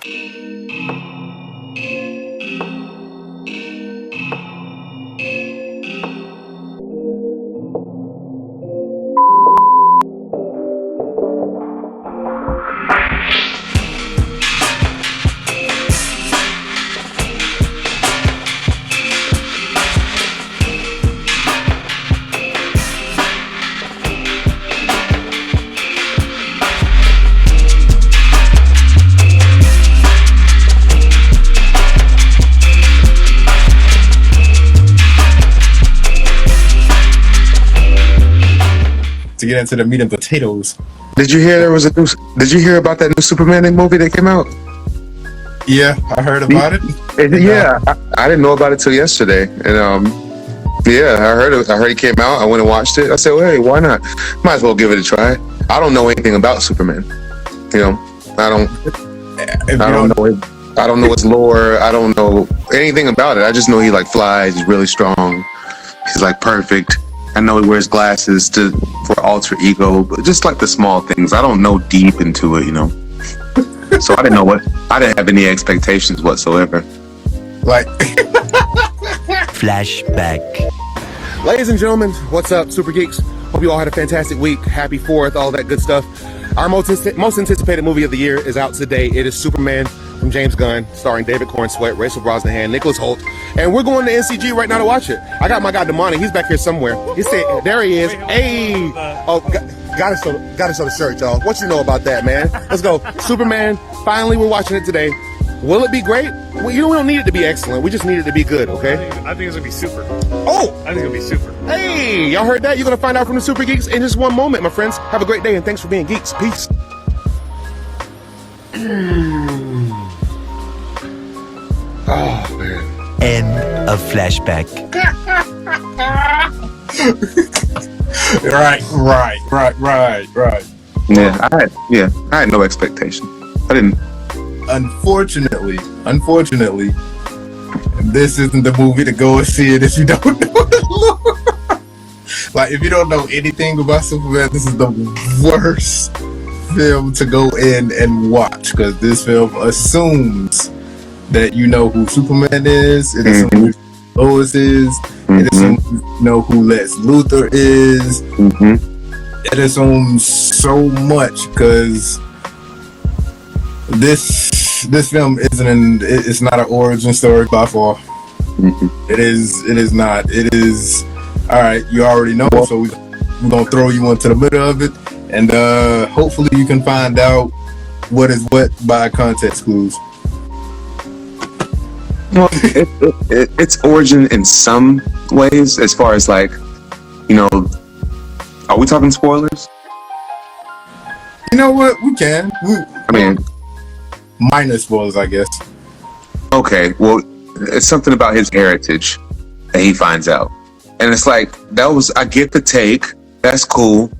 To get into the meat and potatoes. Did you hear Did you hear about that new Superman movie that came out? Yeah, I heard about it. Yeah, I didn't know about it till yesterday, and yeah, I heard it came out. I went and watched it. I said, well, hey, why not? Might as well give it a try. I don't know anything about Superman. You know, I don't know his lore. I don't know anything about it. I just know he like flies. He's really strong. He's like perfect. I know he wears glasses for alter ego, but just like the small things. I don't know deep into it, you know. So I didn't have any expectations whatsoever. Like flashback. Ladies and gentlemen, what's up, super geeks? Hope you all had a fantastic week. Happy 4th, all that good stuff. Our most anticipated movie of the year is out today. It is Superman from James Gunn, starring David Cornsweet, Rachel Brosnahan, Nicholas Hoult, and we're going to NCG right now to watch it. I got my guy Damani. He's back here somewhere. He said, there he is. Hey, oh, gotta show the shirt, y'all. What you know about that, man? Let's go. Superman. Finally, we're watching it today. Will it be great? Well, we don't need it to be excellent. We just need it to be good, okay? I think it's gonna be super. Oh! I think it'll be super. Hey, y'all heard that? You're gonna find out from the Super Geeks in just one moment, my friends. Have a great day, and thanks for being geeks. Peace. Oh, man. End of flashback. Right. Yeah, I had no expectation. I didn't. Unfortunately, this isn't the movie to go and see it if you don't know the lore. Like, if you don't know anything about Superman, this is the worst film to go in and watch, because this film assumes that you know who Superman is. It assumes who Lois is. It assumes you know who Lex Luthor is. It assumes so much, because this film it's not an origin story by far. It is not. It is, all right, you already know, so we're gonna throw you into the middle of it, and hopefully you can find out what is what by context clues. Well, it's origin in some ways, as far as like, you know, are we talking spoilers? You know what? We can. I mean, minor spoilers, I guess. Okay, well, it's something about his heritage that he finds out, and it's like, I get the take, that's cool,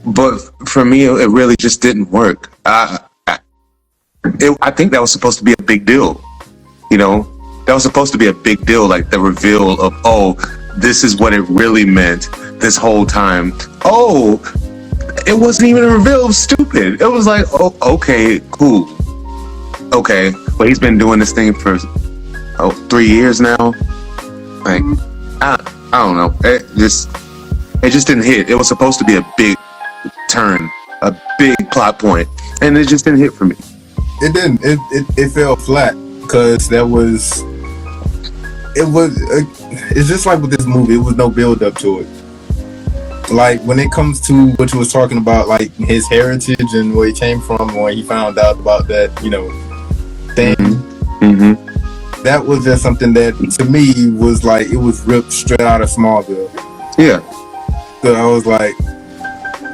but for me, it really just didn't work. I think that was supposed to be a big deal, you know. That was supposed to be a big deal, like the reveal of, oh, this is what it really meant this whole time. Oh, it wasn't even a reveal. It was stupid. It was like, oh, okay, cool. Okay, but he's been doing this thing for 3 years now. Like, I don't know. It just didn't hit. It was supposed to be a big turn, a big plot point, and it just didn't hit for me. It didn't. It fell flat, because it's just like with this movie, it was no build up to it. Like, when it comes to what you was talking about, like his heritage and where he came from, when he found out about that, you know, thing, that was just something that to me was like, it was ripped straight out of Smallville. Yeah. So I was like,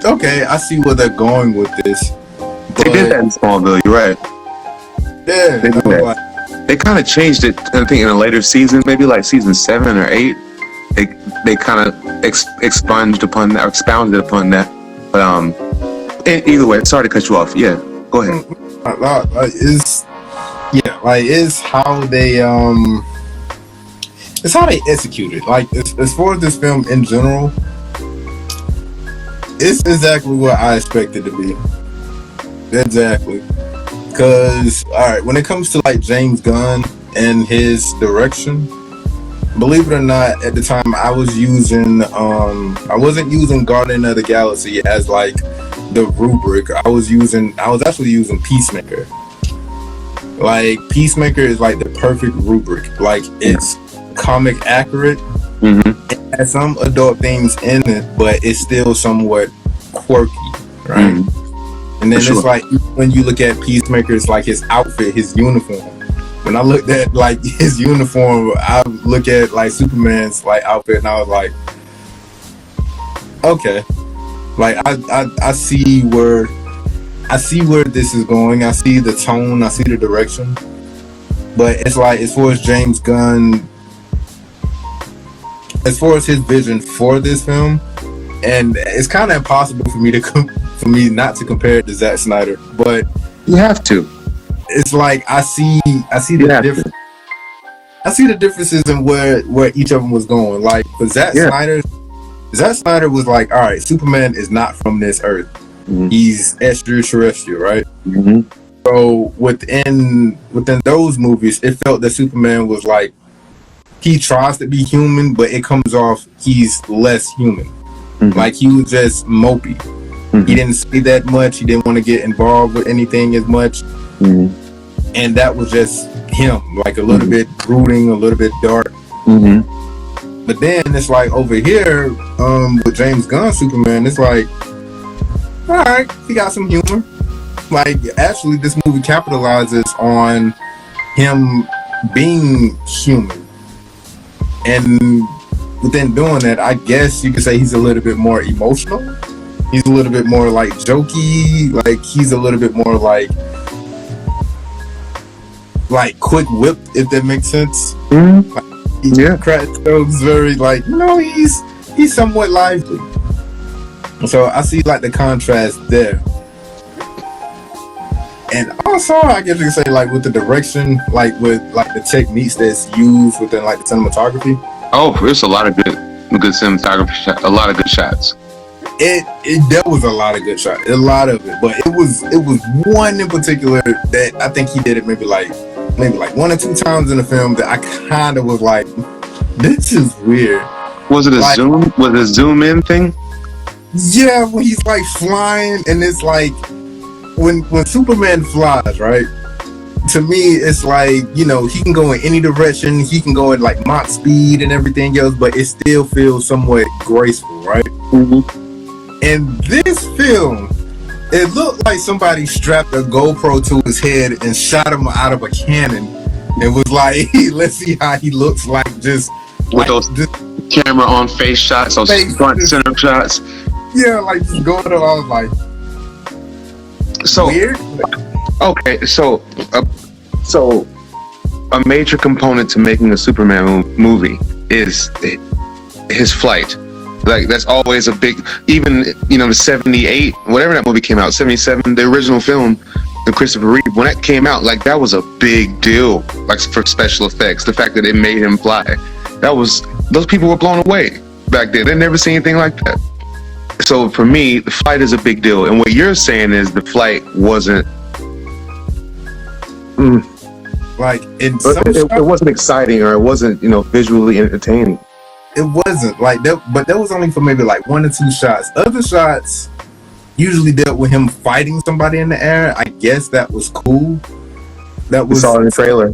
okay, I see where they're going with this. But they did that in Smallville, you're right. Yeah. They did that. They kind of changed it, I think, in a later season, maybe like season 7 or 8. They kind of expounded upon that. But either way, sorry to cut you off. Yeah, go ahead. It's how they executed. Like, as far as this film in general, it's exactly what I expected to be. Exactly. Because, alright, when it comes to like James Gunn and his direction, believe it or not, at the time I was using, I wasn't using Guardian of the Galaxy as like the rubric. I was actually using Peacemaker. Like, Peacemaker is like the perfect rubric. Like, it's comic accurate. It has some adult themes in it, but it's still somewhat quirky, right? And then it's like, when you look at Peacemaker, it's like his outfit, his uniform. When I looked at like his uniform, I look at like Superman's like outfit, and I was like, okay, like I see where this is going. I see the tone, I see the direction. But it's like, as far as James Gunn, as far as his vision for this film, and it's kind of impossible for me not to compare it to Zack Snyder, but You have to. it's like I see the difference. I see the differences in where each of them was going. Like, for Zack Snyder was like, all right, Superman is not from this earth. He's extraterrestrial, right? So within those movies, it felt that Superman was like, he tries to be human, but it comes off he's less human. Like, he was just mopey. He didn't say that much. He didn't want to get involved with anything as much. And that was just him, like a little bit brooding, a little bit dark. But then it's like, over here, with James Gunn Superman, it's like, all right, he got some humor. Like, actually, this movie capitalizes on him being human. And within doing that, I guess you could say he's a little bit more emotional. He's a little bit more like jokey. Like, he's a little bit more like quick-whipped, if that makes sense. Like, he cracks jokes very, like, he's somewhat lively. So I see like the contrast there. And also, I guess you can say, like, with the direction, like with like the techniques that's used within like the cinematography. Oh, there's a lot of good cinematography, a lot of good shots. There was a lot of good shots, a lot of it, but it was one in particular that I think he did it maybe like 1 or 2 times in the film that I kind of was like, this is weird. Was it a zoom? Was it a zoom in thing? Yeah, when he's like flying, and it's like when Superman flies, right? To me, it's like, he can go in any direction. He can go at like Mach speed and everything else, but it still feels somewhat graceful, right? In this film, it looked like somebody strapped a GoPro to his head and shot him out of a cannon. It was like, let's see how he looks like, just with like those camera on face shots, those front center shots. Yeah, like just going on. I was like, so weird. Okay, so a major component to making a Superman movie is his flight. Like, that's always a big, even, the 78, whatever that movie came out, 77, the original film, the Christopher Reeve, when that came out, like, that was a big deal, like, for special effects. The fact that it made him fly, those people were blown away back then. They never seen anything like that. So for me, the flight is a big deal. And what you're saying is the flight wasn't, like, it wasn't exciting, or it wasn't, visually entertaining. It wasn't like that, but that was only for maybe like 1 or 2 shots. Other shots usually dealt with him fighting somebody in the air. I guess that was cool. That was saw it in the trailer.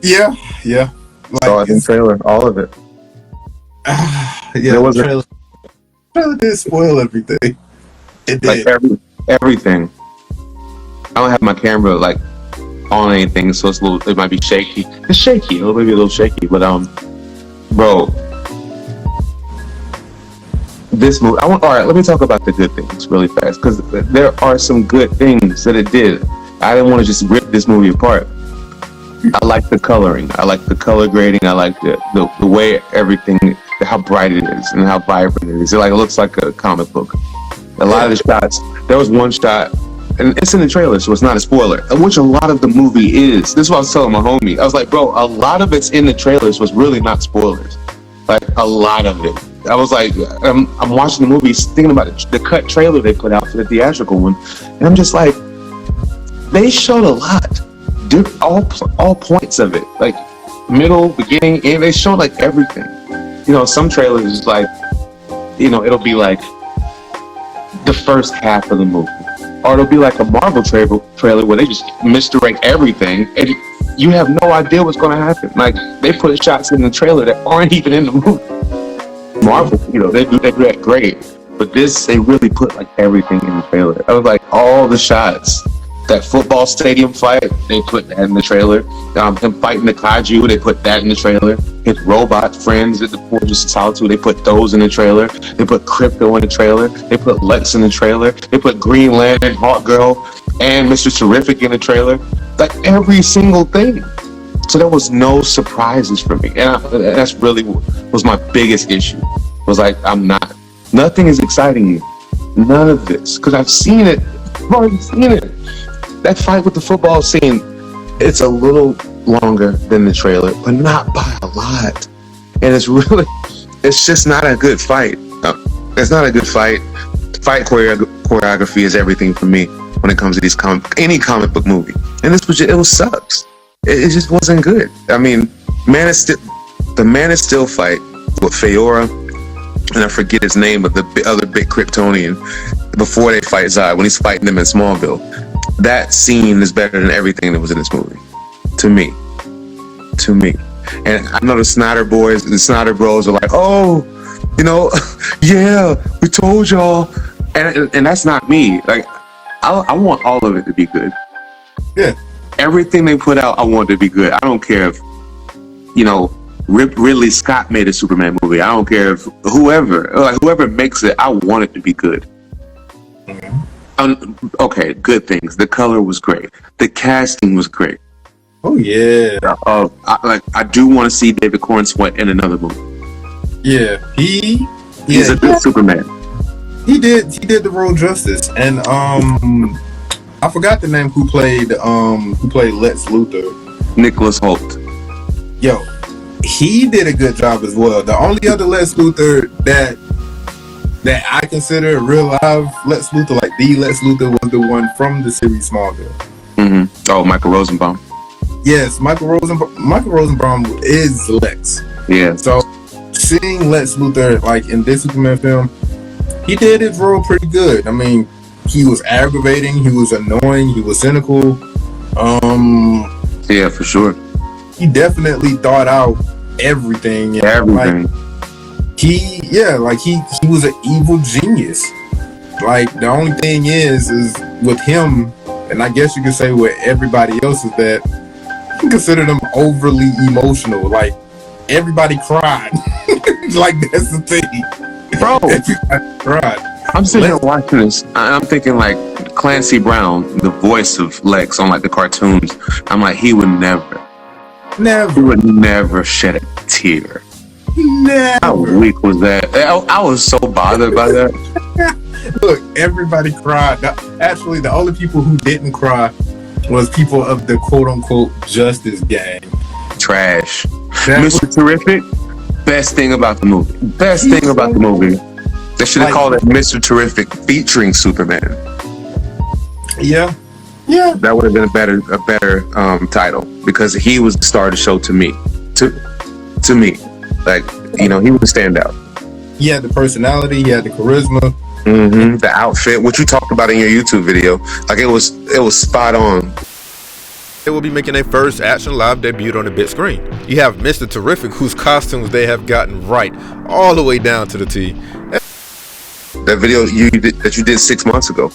Yeah. Like, saw it in the trailer, all of it. Yeah, the trailer did spoil everything. It did. Like everything. I don't have my camera like on anything, so it might be shaky. It's shaky. It'll maybe a little shaky, but bro, this movie. All right, let me talk about the good things really fast, because there are some good things that it did. I didn't want to just rip this movie apart. I like the coloring. I like the color grading. I like the way everything, how bright it is and how vibrant it is. It looks like a comic book. A lot of the shots. There was one shot, and it's in the trailer, so it's not a spoiler, which a lot of the movie is. This is what I was telling my homie. I was like, bro, a lot of it's in the trailers was really not spoilers. Like, a lot of it. I was like, I'm watching the movie, thinking about the cut trailer they put out for the theatrical one, and I'm just like, they showed a lot, all points of it, like middle, beginning, and they showed like everything. You know, some trailers like, you know, it'll be like the first half of the movie, or it'll be like a Marvel trailer where they just misdirect everything, and you have no idea what's going to happen. Like they put shots in the trailer that aren't even in the movie. Marvel, you know, they do that great, but this, they really put like everything in the trailer. I was like, all the shots. That football stadium fight, they put that in the trailer. Him fighting the kaiju, they put that in the trailer. His robot friends at the Fortress of Solitude, they put those in the trailer. They put Krypto in the trailer. They put Lex in the trailer. They put Green Lantern, Hawkgirl, and Mr. Terrific in the trailer. Like every single thing. So there was no surprises for me, and that's really was my biggest issue. Was like, nothing is exciting me. None of this, because I've seen it. I've already seen it. That fight with the football scene, it's a little longer than the trailer, but not by a lot. And it's just not a good fight. It's not a good fight. Fight choreography is everything for me when it comes to any comic book movie. And it was sucks. It just wasn't good. I mean, the Man of Steel fight with Feora, and I forget his name, but the other big Kryptonian, before they fight Zod, when he's fighting them in Smallville. That scene is better than everything that was in this movie, to me. And I know the Snyder boys, the Snyder bros are like, oh, you know, yeah, we told y'all, and that's not me. Like, I want all of it to be good. Yeah. Everything they put out, I want it to be good. I don't care if, you know, Ridley Scott made a Superman movie. I don't care if whoever makes it, I want it to be good. Okay, good things. The color was great. The casting was great. Oh yeah. I do want to see David Cornsweet in another movie. Yeah, he's a good Superman. He did the role justice, and I forgot the name who played Lex Luthor. Nicholas Hoult. Yo, he did a good job as well. The only other Lex Luthor that I consider real live Lex Luthor, like the Lex Luthor, was the one from the series Smallville. Mm-hmm. Oh, Michael Rosenbaum. Yes, Michael Rosenbaum is Lex. Yeah. So seeing Lex Luthor like in this Superman film, he did his role pretty good. I mean, he was aggravating, he was annoying, he was cynical. Yeah, for sure. He definitely thought out everything. Everything. He was an evil genius. Like, the only thing is with him, and I guess you could say with everybody else, is that you consider them overly emotional. Like, everybody cried. Like, that's the thing. Bro, everybody cried. I'm sitting here watching this, and I'm thinking like Clancy Brown, the voice of Lex on like the cartoons. I'm like, he would never shed a tear. Never. How weak was that? I was so bothered by that. Look, everybody cried. Actually, the only people who didn't cry was people of the quote-unquote Justice Gang. Trash. Mr. Terrific, best thing about the movie. Best thing about the movie. They should have called it Mr. Terrific featuring Superman. Yeah. That would have been a better title, because he was the star of the show to me. To me. Like, you know, he would stand out. He had the personality, he had the charisma. Mm-hmm. The outfit, which you talked about in your YouTube video, like it was spot on. They will be making their first action live debut on the big screen. You have Mr. Terrific, whose costumes they have gotten right all the way down to the T. That video that you did 6 months ago,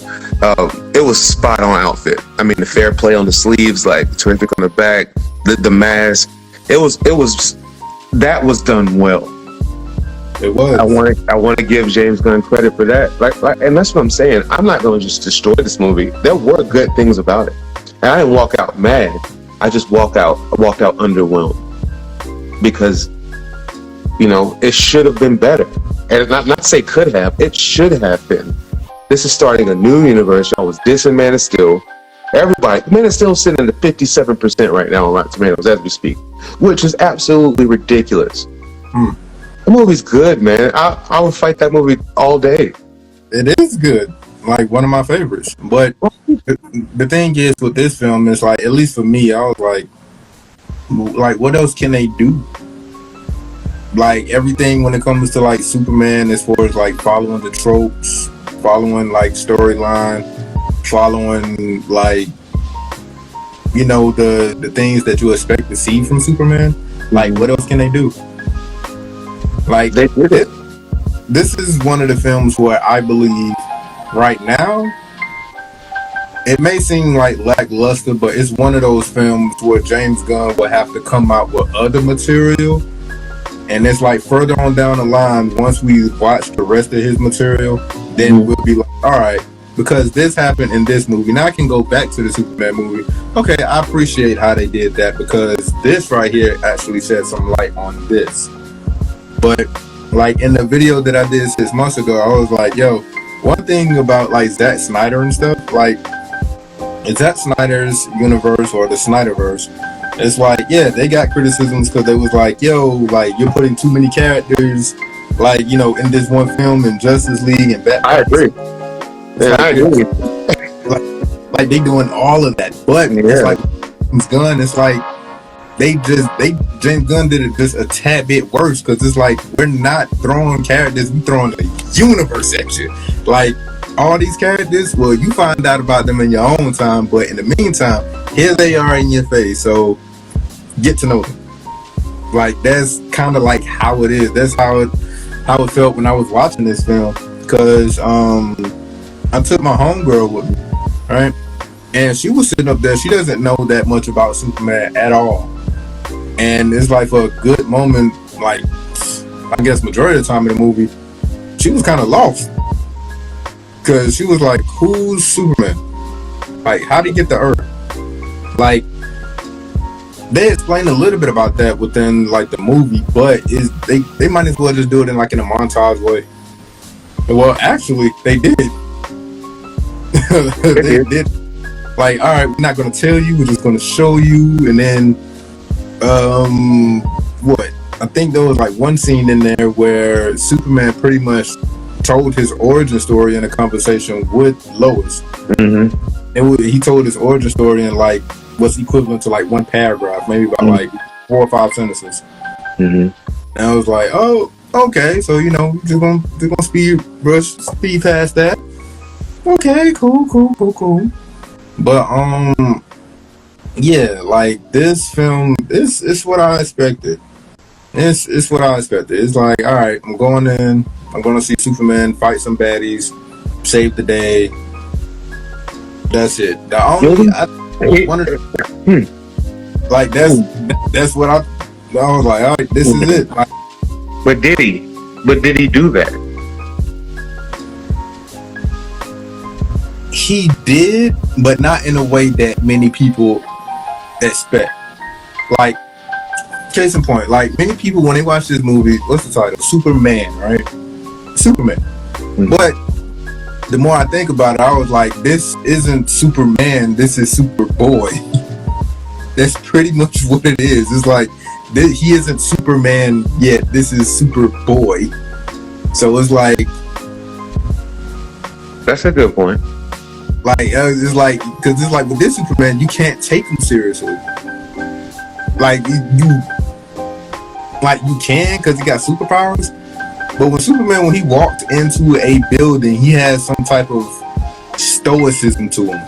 it was spot on outfit. I mean, the fair play on the sleeves, like Terrific on the back, the mask. It was that was done well. It was. I want to give James Gunn credit for that. Like, and that's what I'm saying. I'm not going to just destroy this movie. There were good things about it, and I didn't walk out mad. I just walked out underwhelmed, because, you know, it should have been better. And not say could have, it should have been. This is starting a new universe. I was dissing Man of Steel. Everybody, Man of Steel is sitting at 57% right now on Rotten Tomatoes as we speak, which is absolutely ridiculous. The movie's good, man. I would fight that movie all day. It is good, like one of my favorites. But the thing is with this film is like, at least for me, I was like, what else can they do? Like everything when it comes to like Superman, as far as like following the tropes, following like storyline, following like, you know, the things that you expect to see from Superman. Like, what else can they do? Like, They did it. this is one of the films where I believe right now, it may seem like lackluster, but it's one of those films where James Gunn will have to come out with other material. And it's like further on down the line, once we watch the rest of his material, then we'll be like, all right, because this happened in this movie. Now I can go back to the Superman movie. Okay, I appreciate how they did that, because this right here actually shed some light on this. But like in the video that I did 6 months ago, I was like, yo, one thing about like Zack Snyder and stuff, like in Zack Snyder's universe or the Snyderverse, it's like, yeah, they got criticisms because they was like, yo, like you're putting too many characters, like, you know, in this one film, in Justice League and Batman. I agree. Yeah, like, I agree. Like they doing all of that, but it's like James Gunn. It's like James Gunn did it just a tad bit worse, because it's like we're not throwing characters, we throwing the universe at you. Like all these characters, well, you find out about them in your own time, but in the meantime, here they are in your face. So get to know them. Like that's kind of like how it is. That's how it felt when I was watching this film, because I took my homegirl with me, right? And she was sitting up there. She doesn't know that much about Superman at all. And it's like for a good moment, like I guess majority of the time in the movie, she was kind of lost, because she was like, "Who's Superman? Like, how did he get to Earth?" Like they explained a little bit about that within like the movie, but they might as well just do it in like in a montage way. Well, actually, they did. They did. Like, all right, we're not going to tell you, we're just going to show you. And then what, I think there was like one scene in there where Superman pretty much told his origin story in a conversation with Lois. And he told his origin story in like what's equivalent to like one paragraph, maybe about like 4 or 5 sentences. And I was like, oh, okay, so you know, just gonna speed past that. Okay, cool. But yeah, like this film, it's what I expected. It's what I expected. It's like, all right, I'm going in, I'm gonna see Superman fight some baddies, save the day. That's it. The only one of the, like that's what I was like, all right, this is it. Like, But did he do that? he did, but not in a way that many people expect. Like, case in point, like many people when they watch this movie, what's the title? Superman, right? Superman. But the more I think about it, I was like, this isn't Superman, this is Superboy. That's pretty much what it is. It's like, he isn't Superman yet, this is Superboy. So it's like, That's a good point. like it's like, because it's like with this Superman, you can't take him seriously. Like you can, because he got superpowers. But when Superman, when he walked into a building, he has some type of stoicism to him.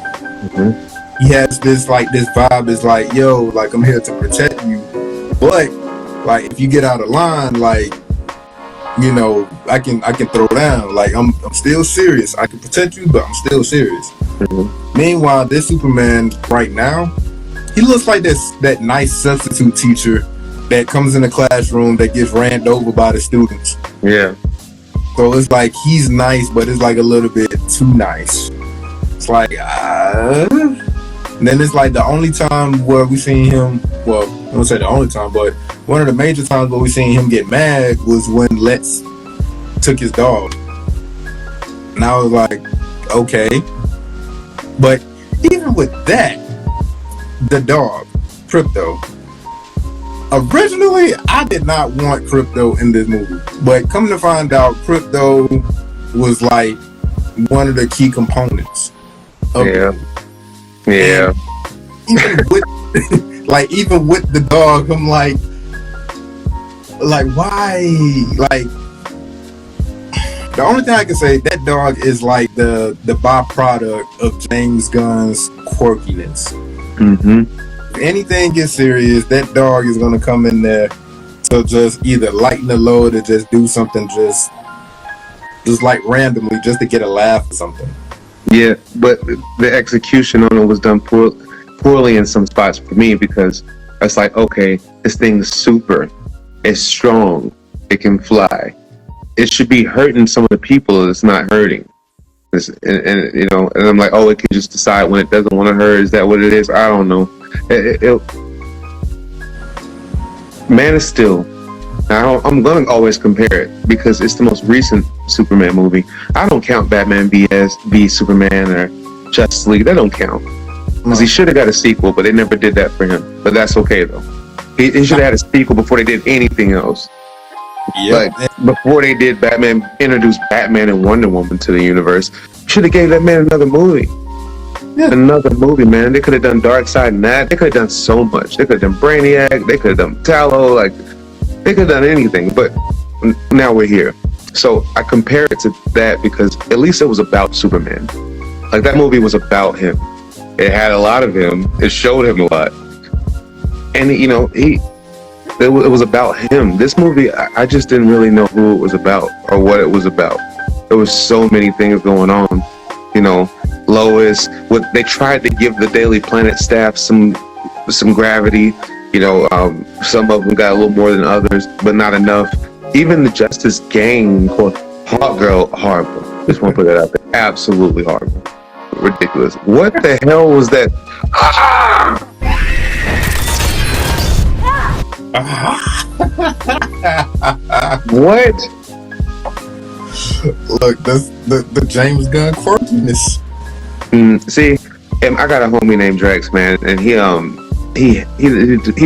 He has this vibe. Is like, yo, like I'm here to protect you. But like if you get out of line, like, you know, I can throw down. Like I'm still serious. I can protect you, but I'm still serious. Meanwhile, this Superman right now, he looks like that nice substitute teacher that comes in the classroom that gets ran over by the students. Yeah. So it's like he's nice, but it's like a little bit too nice. It's like, and then it's like the only time where we seen him, well, I don't say the only time, but one of the major times where we seen him get mad was when Lex took his dog. And I was like, okay. But even with that, the dog, Krypto, originally, I did not want Krypto in this movie, but come to find out, Krypto was like one of the key components of the movie. Yeah. And even with even with the dog, I'm like why? Like, the only thing I can say, that dog is like the byproduct of James Gunn's quirkiness. If anything gets serious, that dog is gonna come in there to just either lighten the load or just do something just like randomly, just to get a laugh or something. Yeah, but the execution on it was done poorly in some spots for me, because it's like, okay, this thing's super, it's strong, it can fly. It should be hurting some of the people. It's not hurting. And you know, and I'm like, oh, it can just decide when it doesn't want to hurt. Is that what it is? I don't know. Man of Steel. I'm gonna always compare it because it's the most recent Superman movie. I don't count Batman v Superman or Justice League. That don't count, because he should have got a sequel, but they never did that for him. But that's okay though. He should have had a sequel before they did anything else. Like, before they did introduce Batman and Wonder Woman to the universe, should have gave that man another movie. Another movie, man. They could have done Darkseid and that. They could have done so much. They could have done Brainiac. They could have done Tallow. Like, they could have done anything. But now we're here. So I compare it to that because at least it was about Superman. Like, that movie was about him. It had a lot of him. It showed him a lot. And, you know, it was about him. This movie, I just didn't really know who it was about or what it was about. There was so many things going on. You know, Lois, they tried to give the Daily Planet staff some gravity. You know, some of them got a little more than others, but not enough. Even the Justice Gang called Hawkgirl, horrible. Just want to put that out there. Absolutely horrible. Ridiculous. What the hell was that? What? Look, that's the James Gunn quirkiness. See, I got a homie named Drex, man, and he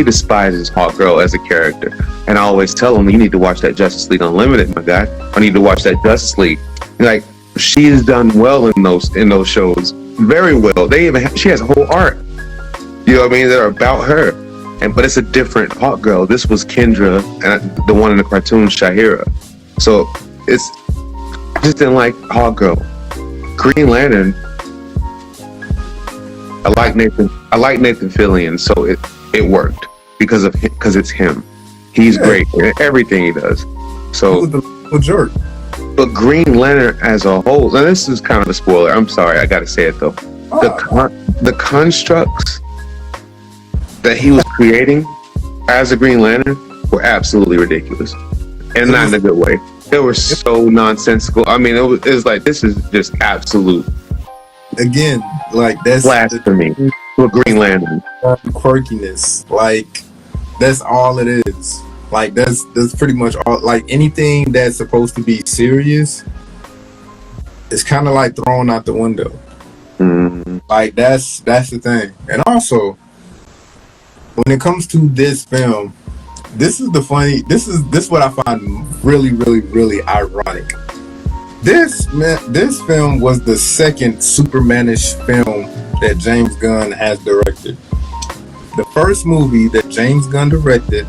despises Hawkgirl as a character. And I always tell him, you need to watch that Justice League Unlimited, my guy. I need to watch that Justice League. Like, she's done well in those shows, very well. She has a whole arc. You know what I mean? That are about her. But it's a different Hawkgirl. This was Kendra, and the one in the cartoon, Shahira. So I just didn't like Hawkgirl. Green Lantern, I like Nathan Fillion, so it worked because it's him. He's great at everything he does. So, He was a jerk. But Green Lantern as a whole, now this is kind of a spoiler. I'm sorry, I gotta say it though. The constructs that he was creating as a Green Lantern were absolutely ridiculous, and not in a good way. They were so nonsensical. I mean, it was like, this is just absolute. Again, like, that's blasphemy for Green Lantern. Quirkiness. Like, that's all it is. Like, that's pretty much all. Like, anything that's supposed to be serious is kind of like thrown out the window. Like, that's the thing. And also, when it comes to this film, this is what I find really, really, really ironic. This film was the second Supermanish film that James Gunn has directed. The first movie that James Gunn directed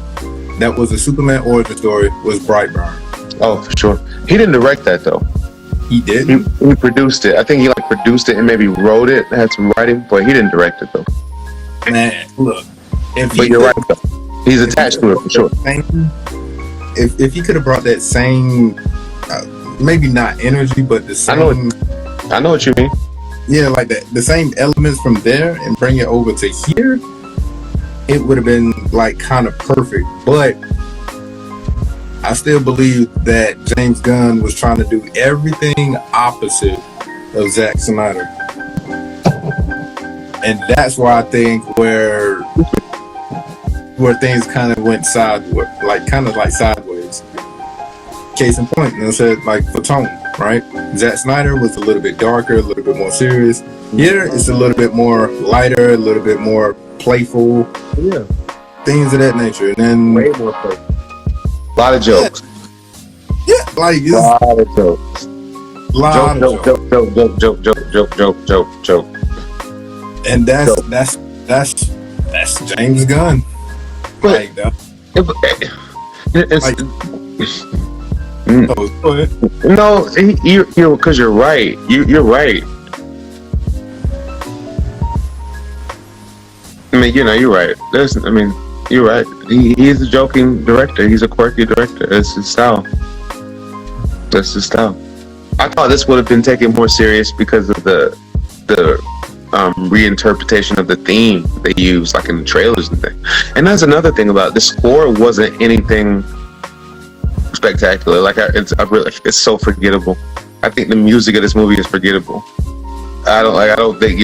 that was a Superman origin story was Brightburn. Oh, for sure. He didn't direct that though. He did. He produced it. I think he produced it and maybe wrote it, had some writing, but he didn't direct it though. Man, look. But you're right though. He's attached to it for sure. If he could have brought that same, maybe not energy, but the same. I know what you mean. Yeah, like the same elements from there and bring it over to here, it would have been like kind of perfect. But I still believe that James Gunn was trying to do everything opposite of Zachsnyder. And that's why I think where things kind of went sideways. Case in point, I said, like, for tone, right? Zachsnyder was a little bit darker, a little bit more serious. Here, it's a little bit more lighter, a little bit more playful. Yeah. Things of that nature. And then way more playful. A lot of jokes. Yeah, like a lot of jokes. Joke. And that's James Gunn. But Like that. it's Like, go ahead. no, you because you're right. You're right. I mean, you're right. You're right. He's a joking director. He's a quirky director. That's his style. I thought this would have been taken more serious because of the reinterpretation of the theme they use, like in the trailers and things. And that's another thing about it. The score wasn't anything spectacular. It's so forgettable. I think the music of this movie is forgettable. I don't think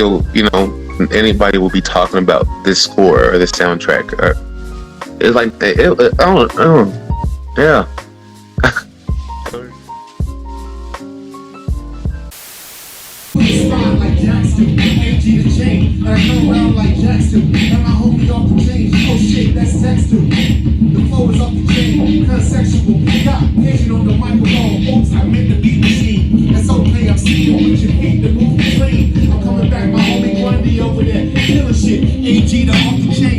anybody will be talking about this score or this soundtrack. It's like I don't. Yeah. Like Jackson, AG the chain, and I come around like Jackson, and my homie off the chain. Oh shit, that's sex too. The flow is off the chain, consensual. Got pigeon on the microphone. Oops, I meant the beat machine. That's okay, I'm seeing with your feet, the movie clean. I'm coming back, my homie Grundy over there, killing shit. AG the off the chain.